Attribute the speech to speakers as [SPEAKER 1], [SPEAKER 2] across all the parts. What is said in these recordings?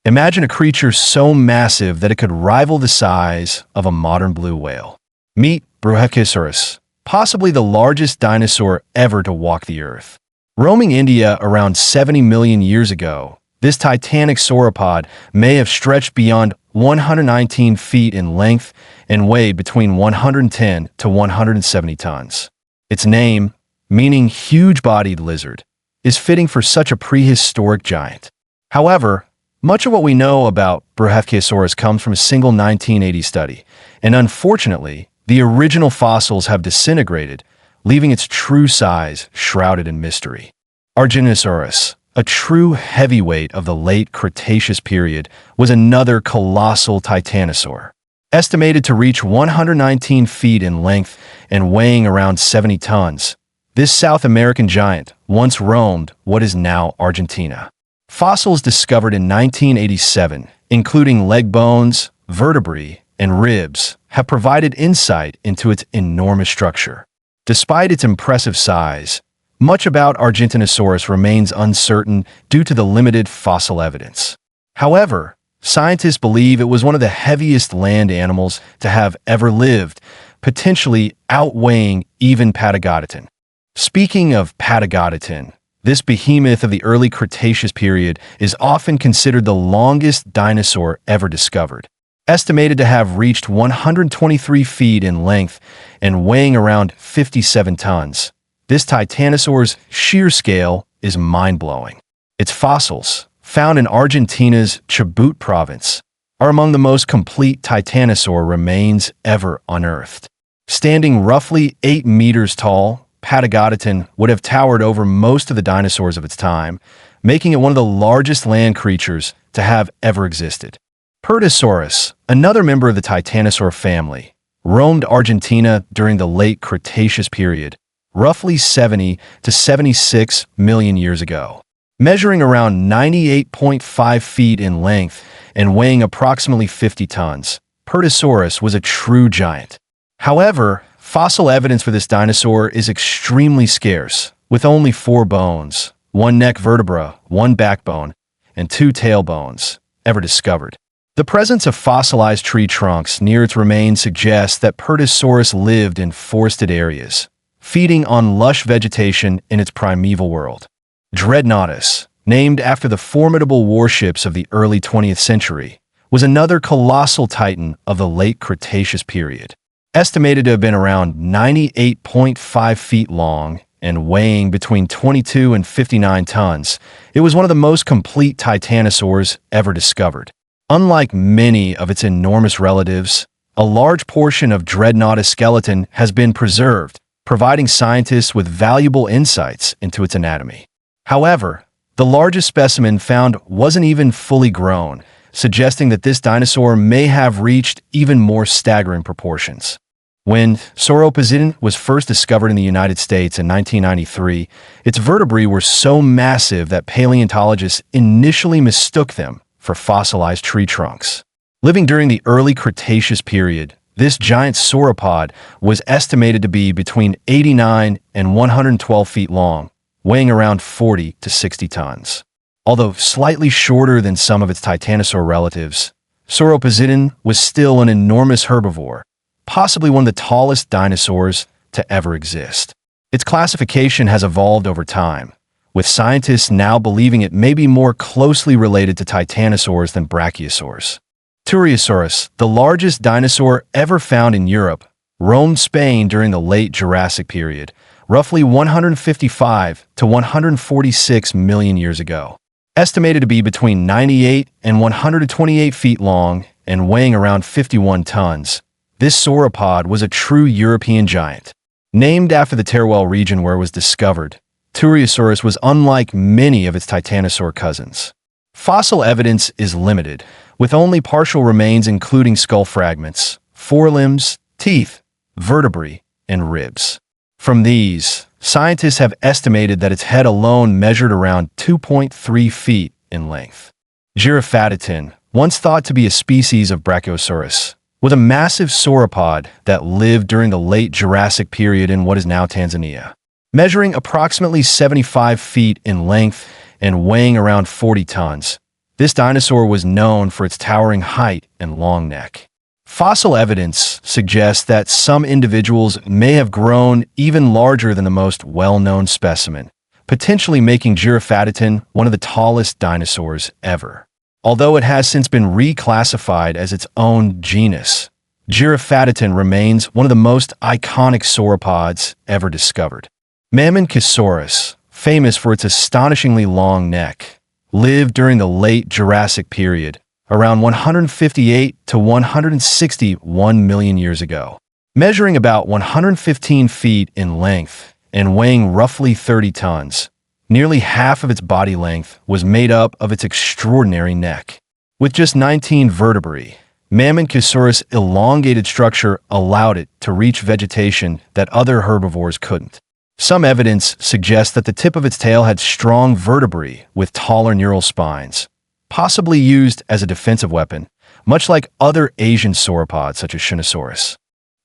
[SPEAKER 1] Imagine a creature so massive that it could rival the size of a modern blue whale. Meet Bruhathkayosaurus, possibly the largest dinosaur ever to walk the earth. Roaming India around 70 million years ago, this titanic sauropod may have stretched beyond 119 feet in length and weighed between 110 to 170 tons. Its name, meaning huge-bodied lizard, is fitting for such a prehistoric giant. However, much of what we know about Bruhathkayosaurus comes from a single 1980 study, and unfortunately, the original fossils have disintegrated, leaving its true size shrouded in mystery. Dinosaurs, a true heavyweight of the late Cretaceous period, was another colossal titanosaur. Estimated to reach 119 feet in length and weighing around 70 tons, this South American giant once roamed what is now Argentina. Fossils discovered in 1987, including leg bones, vertebrae, and ribs, have provided insight into its enormous structure. Despite its impressive size, much about Argentinosaurus remains uncertain due to the limited fossil evidence. However, scientists believe it was one of the heaviest land animals to have ever lived, potentially outweighing even Patagodeton. Speaking of Patagodeton, this behemoth of the early Cretaceous period is often considered the longest dinosaur ever discovered. Estimated to have reached 123 feet in length and weighing around 57 tons, this titanosaur's sheer scale is mind-blowing. Its fossils, found in Argentina's Chubut province, are among the most complete titanosaur remains ever unearthed. Standing roughly 8 meters tall, Patagodeton would have towered over most of the dinosaurs of its time, making it one of the largest land creatures to have ever existed. Bruhathkayosaurus, another member of the titanosaur family, roamed Argentina during the late Cretaceous period, roughly 70 to 76 million years ago. Measuring around 98.5 feet in length and weighing approximately 50 tons, Bruhathkayosaurus was a true giant. However, fossil evidence for this dinosaur is extremely scarce, with only 4 bones, 1 neck vertebra, 1 backbone, and 2 tailbones ever discovered. The presence of fossilized tree trunks near its remains suggests that Bruhathkayosaurus lived in forested areas, feeding on lush vegetation in its primeval world. Dreadnoughtus, named after the formidable warships of the early 20th century, was another colossal titan of the late Cretaceous period. Estimated to have been around 98.5 feet long and weighing between 22 and 59 tons, it was one of the most complete titanosaurs ever discovered. Unlike many of its enormous relatives, a large portion of Dreadnoughtus' skeleton has been preserved, providing scientists with valuable insights into its anatomy. However, the largest specimen found wasn't even fully grown, suggesting that this dinosaur may have reached even more staggering proportions. When Sauropodon was first discovered in the United States in 1993, its vertebrae were so massive that paleontologists initially mistook them for fossilized tree trunks. Living during the early Cretaceous period, this giant sauropod was estimated to be between 89 and 112 feet long, weighing around 40 to 60 tons. Although slightly shorter than some of its titanosaur relatives, Sauropodon was still an enormous herbivore, possibly one of the tallest dinosaurs to ever exist. Its classification has evolved over time, with scientists now believing it may be more closely related to titanosaurs than brachiosaurs. Turosaurus, the largest dinosaur ever found in Europe, roamed Spain during the late Jurassic period, roughly 155 to 146 million years ago. Estimated to be between 98 and 128 feet long and weighing around 51 tons, this sauropod was a true European giant. Named after the Teruel region where it was discovered, Turosaurus was unlike many of its titanosaur cousins. Fossil evidence is limited, with only partial remains including skull fragments, forelimbs, teeth, vertebrae, and ribs. From these, scientists have estimated that its head alone measured around 2.3 feet in length. Giraffadoton, once thought to be a species of Brachiosaurus, was a massive sauropod that lived during the late Jurassic period in what is now Tanzania. Measuring approximately 75 feet in length and weighing around 40 tons, This dinosaur was known for its towering height and long neck. Fossil evidence suggests that some individuals may have grown even larger than the most well-known specimen, potentially making Giraffatitan one of the tallest dinosaurs ever. Although it has since been reclassified as its own genus, Giraffatitan remains one of the most iconic sauropods ever discovered. Maraapunisaurus, famous for its astonishingly long neck, lived during the late Jurassic period, around 158 to 161 million years ago. Measuring about 115 feet in length and weighing roughly 30 tons, nearly half of its body length was made up of its extraordinary neck. With just 19 vertebrae, Maraapunisaurus' elongated structure allowed it to reach vegetation that other herbivores couldn't. Some evidence suggests that the tip of its tail had strong vertebrae with taller neural spines, possibly used as a defensive weapon, much like other Asian sauropods such as Dinosaurs.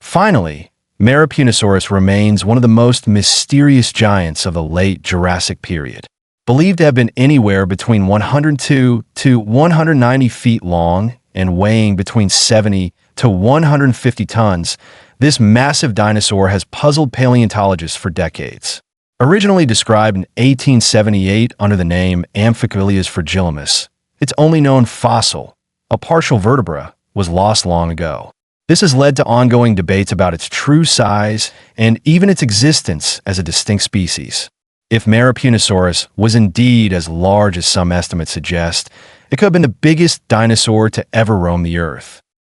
[SPEAKER 1] Finally, Maraapunisaurus remains one of the most mysterious giants of the late Jurassic period. Believed to have been anywhere between 102 to 190 feet long and weighing between 70 to 150 tons, this massive dinosaur has puzzled paleontologists for decades. Originally described in 1878 under the name Amphictylius fragilis, its only known fossil, a partial vertebra, was lost long ago. This has led to ongoing debates about its true size and even its existence as a distinct species. If Maraapunisaurus was indeed as large as some estimates suggest, it could have been the biggest dinosaur to ever roam the Earth.